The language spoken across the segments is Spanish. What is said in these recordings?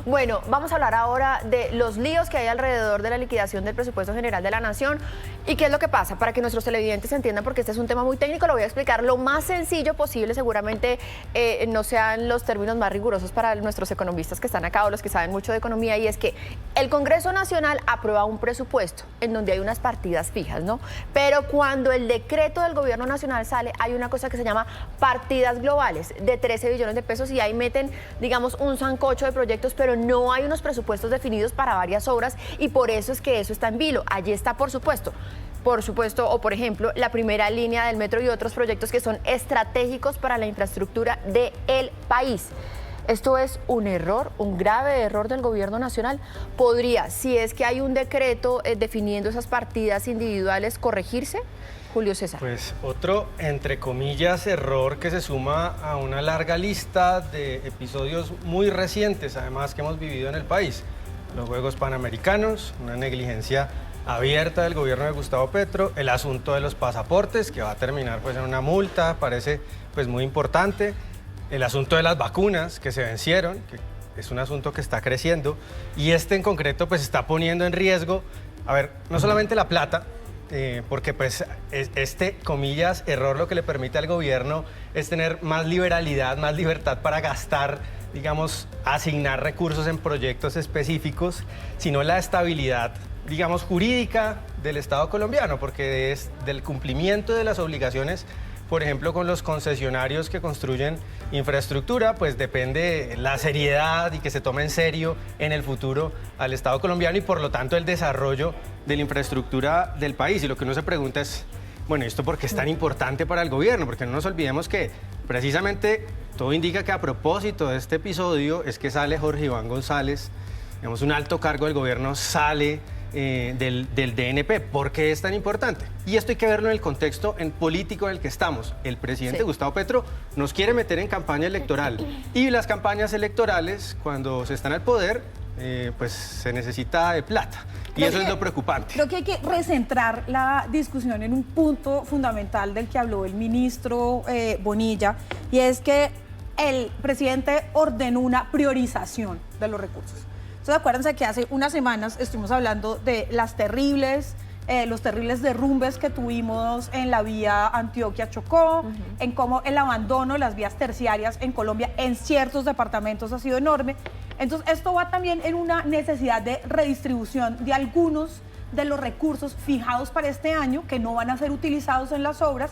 Bueno, vamos a hablar ahora de los líos que hay alrededor de la liquidación del presupuesto general de la Nación y qué es lo que pasa. Para que nuestros televidentes entiendan, porque este es un tema muy técnico, lo voy a explicar lo más sencillo posible. Seguramente no sean los términos más rigurosos para nuestros economistas que están acá o los que saben mucho de economía, y es que el Congreso Nacional aprueba un presupuesto en donde hay unas partidas fijas, ¿no? Pero cuando el decreto del Gobierno Nacional sale, hay una cosa que se llama partidas globales de 13 billones de pesos y ahí meten, digamos, un sancocho de proyectos, pero no hay unos presupuestos definidos para varias obras y por eso es que eso está en vilo. Allí está, por supuesto, o por ejemplo, la primera línea del metro y otros proyectos que son estratégicos para la infraestructura del país. Esto es un error, un grave error del Gobierno Nacional. ¿Podría, si es que hay un decreto definiendo esas partidas individuales, corregirse? Julio César. Pues otro, entre comillas, error que se suma a una larga lista de episodios muy recientes, además, que hemos vivido en el país. Los Juegos Panamericanos, una negligencia abierta del gobierno de Gustavo Petro, el asunto de los pasaportes, que va a terminar pues en una multa, parece pues muy importante, el asunto de las vacunas que se vencieron, que es un asunto que está creciendo, y este en concreto pues está poniendo en riesgo, a ver, no solamente la plata, porque pues este, comillas, error lo que le permite al gobierno es tener más liberalidad, más libertad para gastar, digamos, asignar recursos en proyectos específicos, sino la estabilidad, digamos, jurídica del Estado colombiano, porque es del cumplimiento de las obligaciones, por ejemplo, con los concesionarios que construyen infraestructura, pues depende la seriedad y que se tome en serio en el futuro al Estado colombiano y por lo tanto el desarrollo de la infraestructura del país. Y lo que uno se pregunta es, bueno, ¿esto por qué es tan importante para el gobierno? Porque no nos olvidemos que precisamente todo indica que a propósito de este episodio es que sale Jorge Iván González, digamos, un alto cargo del gobierno sale del DNP. ¿Por qué es tan importante? Y esto hay que verlo en el contexto político en el que estamos. El presidente Gustavo Petro nos quiere meter en campaña electoral y las campañas electorales, cuando se está en el poder, pues se necesita de plata. Y eso es lo preocupante. Creo que hay que recentrar la discusión en un punto fundamental del que habló el ministro Bonilla, y es que el presidente ordenó una priorización de los recursos. Entonces, acuérdense que hace unas semanas estuvimos hablando de los terribles derrumbes que tuvimos en la vía Antioquia-Chocó, en cómo el abandono de las vías terciarias en Colombia en ciertos departamentos ha sido enorme. Entonces, esto va también en una necesidad de redistribución de algunos de los recursos fijados para este año que no van a ser utilizados en las obras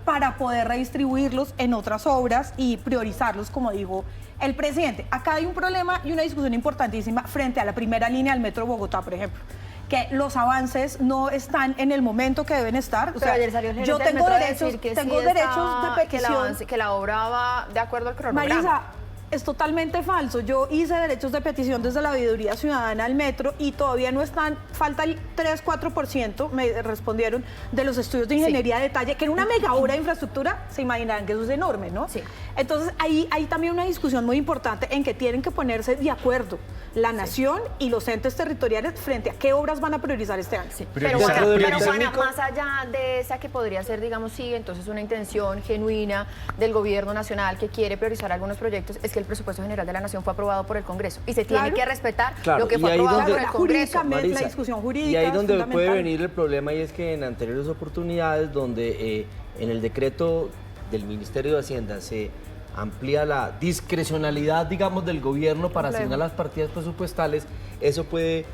para poder redistribuirlos en otras obras y priorizarlos, como dijo el presidente. Acá hay un problema y una discusión importantísima frente a la primera línea del Metro Bogotá, por ejemplo, que los avances no están en el momento que deben estar. O sea, ayer salió el yo tengo derechos de petición. Que la obra va de acuerdo al cronograma. Marisa, es totalmente falso. Yo hice derechos de petición desde la Veeduría Ciudadana al Metro y todavía no están, falta el 3-4%, me respondieron, de los estudios de ingeniería de detalle, que en una mega obra de infraestructura se imaginarán que eso es enorme, ¿no? Sí. Entonces, ahí hay también una discusión muy importante en que tienen que ponerse de acuerdo la nación y los entes territoriales frente a qué obras van a priorizar este año. Sí. Pero Juana, más allá de esa que podría ser, digamos, sí, entonces una intención genuina del gobierno nacional que quiere priorizar algunos proyectos, es que el presupuesto general de la Nación fue aprobado por el Congreso y se tiene que respetar lo que fue aprobado por el Congreso. Marisa, la discusión jurídica. Y ahí donde puede venir el problema, y es que en anteriores oportunidades donde en el decreto del Ministerio de Hacienda se amplía la discrecionalidad, digamos, del gobierno para asignar las partidas presupuestales, eso puede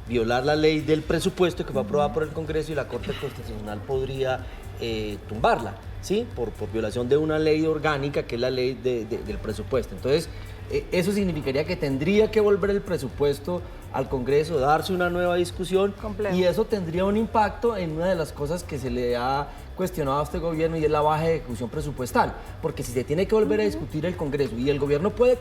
violar la ley del presupuesto que fue aprobada por el Congreso y la Corte Constitucional podría tumbarla, ¿sí? Por violación de una ley orgánica que es la ley del presupuesto. Entonces, eso significaría que tendría que volver el presupuesto al Congreso, darse una nueva discusión. Complejo. Y eso tendría un impacto en una de las cosas que se le ha cuestionado a este gobierno y es la baja ejecución presupuestal, porque si se tiene que volver a discutir el Congreso y el gobierno puede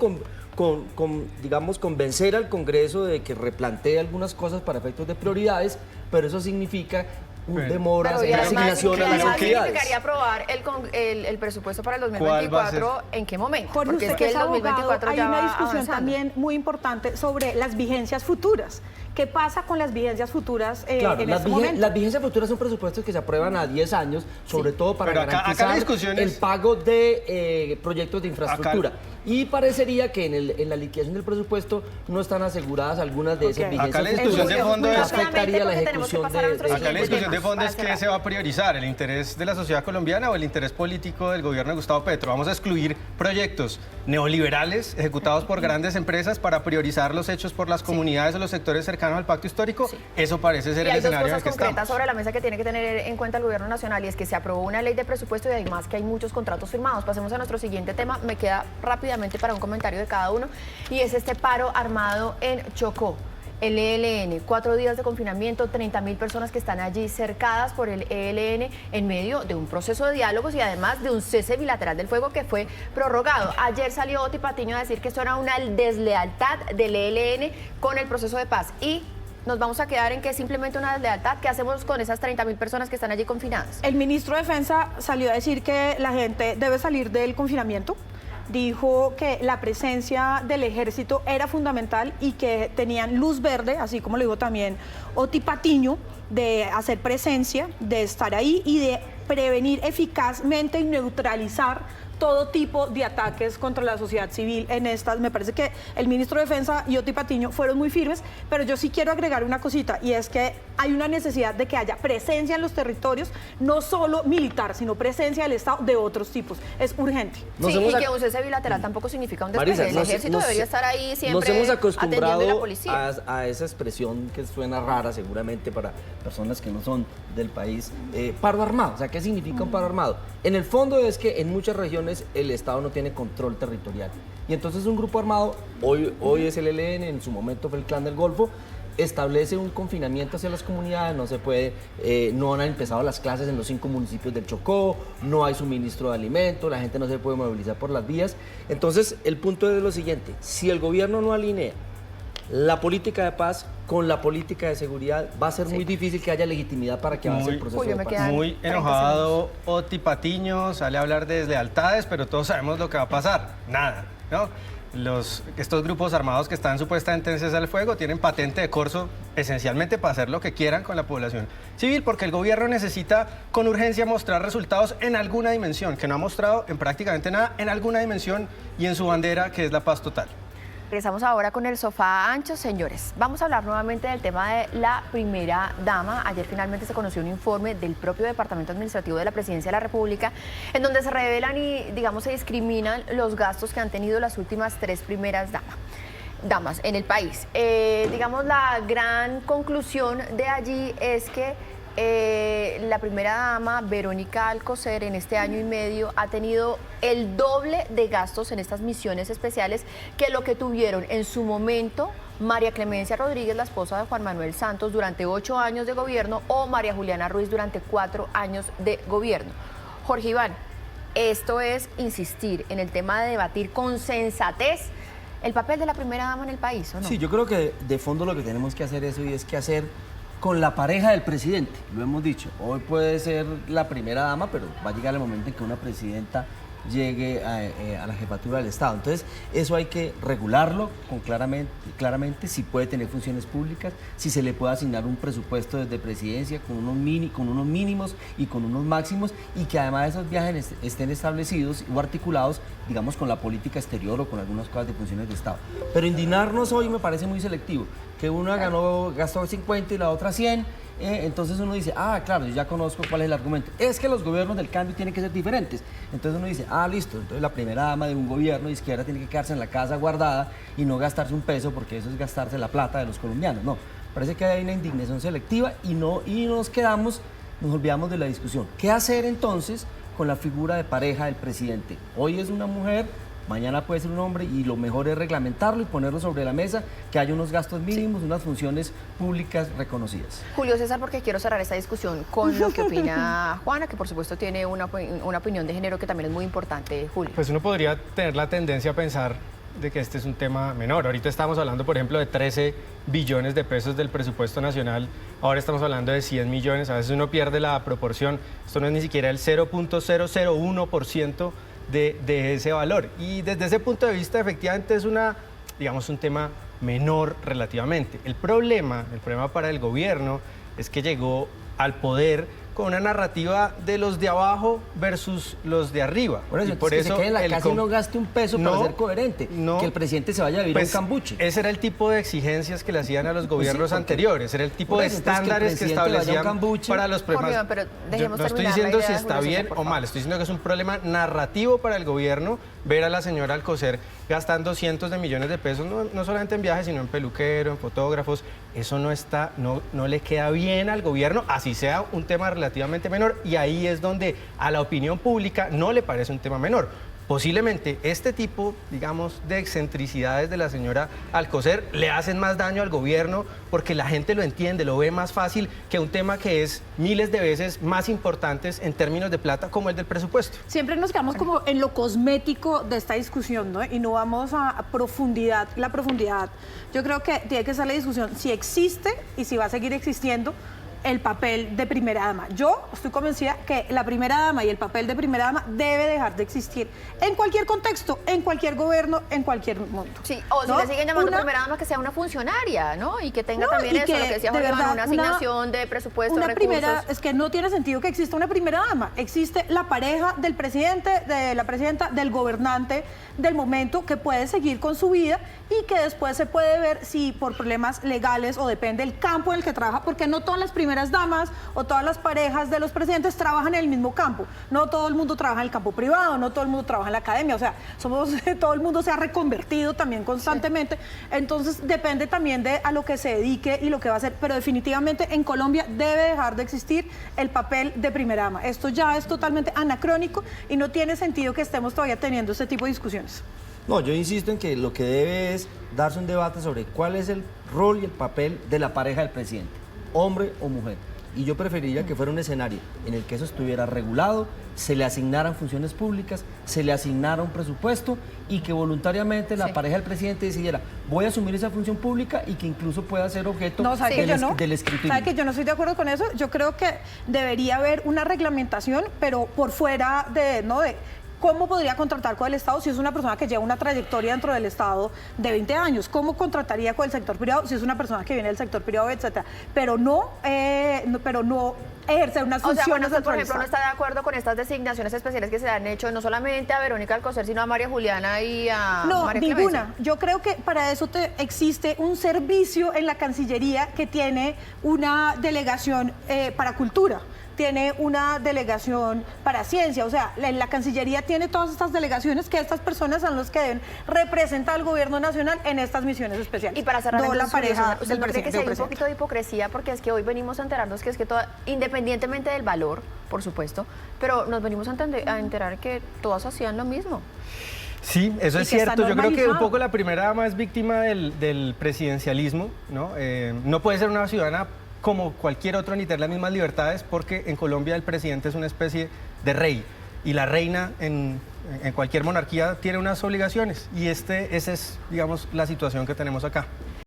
digamos, convencer al Congreso de que replantee algunas cosas para efectos de prioridades, pero eso significa demoras en la asignación a las entidades. ¿Significaría aprobar el presupuesto para el 2024 en qué momento? Jorge, porque es que el 2024 hay ya una va discusión avanzando. también muy importante sobre las vigencias futuras. ¿Qué pasa con las vigencias futuras claro, en este momento? Las vigencias futuras son presupuestos que se aprueban a 10 años, sobre todo para Pero acá garantizar la discusión el es... pago de proyectos de infraestructura. Y parecería que en la liquidación del presupuesto no están aseguradas algunas de esas Ok. vigencias. Acá la discusión de fondo que es- afectaría la porque tenemos que ejecución pasar a nuestro de Acá la discusión de temas fondo para es qué cerrar. se va a priorizar, el interés de la sociedad colombiana o el interés político del gobierno de Gustavo Petro. Vamos a excluir proyectos neoliberales ejecutados por grandes empresas para priorizar los hechos por las comunidades o los sectores cercanos al pacto histórico. Eso parece ser Y el hay dos escenario en el cosas que concretas estamos. sobre la mesa que tiene que tener en cuenta el gobierno nacional, y es que se aprobó una ley de presupuesto y además que hay muchos contratos firmados. Pasemos a nuestro siguiente tema. Me queda rápidamente para un comentario de cada uno, y es este paro armado en Chocó. El ELN, 4 días de confinamiento, 30.000 personas que están allí cercadas por el ELN en medio de un proceso de diálogos y además de un cese bilateral del fuego que fue prorrogado. Ayer salió Oti Patiño a decir que esto era una deslealtad del ELN con el proceso de paz, y nos vamos a quedar en que es simplemente una deslealtad. ¿Qué hacemos con esas 30.000 personas que están allí confinadas? El ministro de Defensa salió a decir que la gente debe salir del confinamiento. Dijo que la presencia del ejército era fundamental y que tenían luz verde, así como lo dijo también Oti Patiño, de hacer presencia, de estar ahí y de prevenir eficazmente y neutralizar todo tipo de ataques contra la sociedad civil en estas. Me parece que el ministro de Defensa y Oti Patiño fueron muy firmes, pero yo sí quiero agregar una cosita, y es que hay una necesidad de que haya presencia en los territorios, no solo militar, sino presencia del Estado de otros tipos. Es urgente. Nos Sí, hemos y que ac- un cese bilateral tampoco significa un despeje. Marisa, El ejército debería estar ahí siempre nos hemos atendiendo a la acostumbrado policía. a esa expresión que suena rara seguramente para personas que no son del país, paro armado. O sea, ¿qué significa un paro armado? En el fondo es que en muchas regiones el Estado no tiene control territorial. Y entonces un grupo armado, hoy es el ELN, en su momento fue el Clan del Golfo, establece un confinamiento hacia las comunidades, no se puede, no han empezado las clases en los 5 municipios del Chocó, no hay suministro de alimentos, la gente no se puede movilizar por las vías. Entonces, el punto es lo siguiente: si el gobierno no alinea la política de paz con la política de seguridad, va a ser muy difícil que haya legitimidad para que avance el proceso Julio, de me paz. quedan Muy 30 enojado Oti Patiño, sale a hablar de deslealtades, pero todos sabemos lo que va a pasar. Nada, ¿no? Estos grupos armados que están supuestamente en cese al fuego tienen patente de corso esencialmente para hacer lo que quieran con la población civil, porque el gobierno necesita con urgencia mostrar resultados en alguna dimensión, que no ha mostrado en prácticamente nada, en alguna dimensión y en su bandera, que es la paz total. Regresamos ahora con el sofá ancho, señores. Vamos a hablar nuevamente del tema de la primera dama. Ayer finalmente se conoció un informe del propio Departamento Administrativo de la Presidencia de la República, en donde se revelan y, digamos, se discriminan los gastos que han tenido las últimas 3 primeras damas en el país. Digamos, la gran conclusión de allí es que la primera dama, Verónica Alcocer, en este año y medio ha tenido el doble de gastos en estas misiones especiales que lo que tuvieron en su momento María Clemencia Rodríguez, la esposa de Juan Manuel Santos, durante 8 años de gobierno, o María Juliana Ruiz durante 4 años de gobierno. Jorge Iván, esto es insistir en el tema de debatir con sensatez el papel de la primera dama en el país, ¿o no? Sí, yo creo que de fondo lo que tenemos que hacer eso, y es que hacer con la pareja del presidente. Lo hemos dicho, hoy puede ser la primera dama, pero va a llegar el momento en que una presidenta llegue a la jefatura del Estado. Entonces, eso hay que regularlo claramente, si puede tener funciones públicas, si se le puede asignar un presupuesto desde presidencia con unos mínimos y con unos máximos, y que además esos viajes estén establecidos o articulados, digamos, con la política exterior o con algunas cosas de funciones de Estado. Pero indignarnos hoy me parece muy selectivo, que una gastó 50 y la otra 100. Entonces uno dice, claro, yo ya conozco cuál es el argumento. Es que los gobiernos del cambio tienen que ser diferentes. Entonces uno dice, listo, entonces la primera dama de un gobierno de izquierda tiene que quedarse en la casa guardada y no gastarse un peso, porque eso es gastarse la plata de los colombianos. No, parece que hay una indignación selectiva y nos olvidamos de la discusión. ¿Qué hacer entonces con la figura de pareja del presidente? Hoy es una mujer, mañana puede ser un hombre, y lo mejor es reglamentarlo y ponerlo sobre la mesa, que haya unos gastos mínimos, unas funciones públicas reconocidas. Julio César, porque quiero cerrar esta discusión con lo que opina Juana, que por supuesto tiene una opinión de género que también es muy importante, Julio. Pues uno podría tener la tendencia a pensar de que este es un tema menor. Ahorita estamos hablando, por ejemplo, de 13 billones de pesos del presupuesto nacional. Ahora estamos hablando de 100 millones. A veces uno pierde la proporción. Esto no es ni siquiera el 0.001% de ese valor. Y desde ese punto de vista, efectivamente, es un tema menor relativamente. El problema para el gobierno es que llegó al poder con una narrativa de los de abajo versus los de arriba. Por eso, y por que eso se quede en la casa y no gaste un peso para ser coherente. Que el presidente se vaya a vivir pues, a un cambuche. Ese era el tipo de exigencias que le hacían a los gobiernos porque- anteriores. Era el tipo por de eso, entonces, estándares que que el presidente vaya a un establecían cambuche. para los Jorge problemas. Iván, pero Yo dejemos no estoy terminar la diciendo idea si de está Julio César, bien por o favor. mal. Estoy diciendo que es un problema narrativo para el gobierno ver a la señora Alcocer gastando cientos de millones de pesos, no solamente en viajes, sino en peluquero, en fotógrafos. Eso no le queda bien al gobierno, así sea un tema relativamente menor, y ahí es donde a la opinión pública no le parece un tema menor. Posiblemente este tipo, digamos, de excentricidades de la señora Alcocer le hacen más daño al gobierno porque la gente lo entiende, lo ve más fácil que un tema que es miles de veces más importantes en términos de plata como el del presupuesto. Siempre nos quedamos como en lo cosmético de esta discusión, ¿no? Y no vamos a profundidad. La profundidad, yo creo que tiene que ser la discusión si existe y si va a seguir existiendo el papel de primera dama. Yo estoy convencida que la primera dama y el papel de primera dama debe dejar de existir en cualquier contexto, en cualquier gobierno, en cualquier mundo. Sí, o ¿no? si le siguen llamando Una- primera dama, que sea una funcionaria, ¿no? Y que tenga No, también y eso, que, lo que decía de Jorge Iván, verdad, una asignación de presupuesto, una recursos. primera, es que no tiene sentido que exista una primera dama. Existe la pareja del presidente, de la presidenta, del gobernante del momento, que puede seguir con su vida y que después se puede ver si por problemas legales o depende del campo en el que trabaja, porque no todas las primeras damas o todas las parejas de los presidentes trabajan en el mismo campo. No todo el mundo trabaja en el campo privado, no todo el mundo trabaja en la academia, o sea, todo el mundo se ha reconvertido también constantemente. Entonces depende también de a lo que se dedique y lo que va a hacer, pero definitivamente en Colombia debe dejar de existir el papel de primera dama. Esto ya es totalmente anacrónico y no tiene sentido que estemos todavía teniendo este tipo de discusiones. No, yo insisto en que lo que debe es darse un debate sobre cuál es el rol y el papel de la pareja del presidente, hombre o mujer. Y yo preferiría que fuera un escenario en el que eso estuviera regulado, se le asignaran funciones públicas, se le asignara un presupuesto y que voluntariamente la pareja del presidente decidiera, voy a asumir esa función pública y que incluso pueda ser objeto No, ¿sabe que yo no? del escrutinio. ¿Sabe que yo no estoy de acuerdo con eso? Yo creo que debería haber una reglamentación, pero por fuera de cómo podría contratar con el Estado si es una persona que lleva una trayectoria dentro del Estado de 20 años. ¿Cómo contrataría con el sector privado si es una persona que viene del sector privado, etcétera? Pero no ejercer unas O sea, funciones bueno, usted, dentro por del ejemplo, no Estado. está de acuerdo con estas designaciones especiales que se han hecho no solamente a Verónica Alcocer, sino a María Juliana y a No, María ninguna. Clemencia. Yo creo que para eso existe un servicio en la Cancillería que tiene una delegación para cultura, tiene una delegación para ciencia, o sea, la Cancillería tiene todas estas delegaciones que estas personas son los que deben representar al gobierno nacional en estas misiones especiales. Y para cerrar, no la entonces, Julio pareja César, ¿usted del no cree que presidente sí o hay un presidenta. poquito de hipocresía? Porque es que hoy venimos a enterarnos que es que independientemente del valor, por supuesto, pero nos venimos a enterar que todas hacían lo mismo. Sí, eso Y es que está cierto. Yo creo que un normalizado. poco la primera dama es víctima del presidencialismo, ¿no? No puede ser una ciudadana como cualquier otro ni tener las mismas libertades porque en Colombia el presidente es una especie de rey y la reina en cualquier monarquía tiene unas obligaciones y esa es, digamos, la situación que tenemos acá.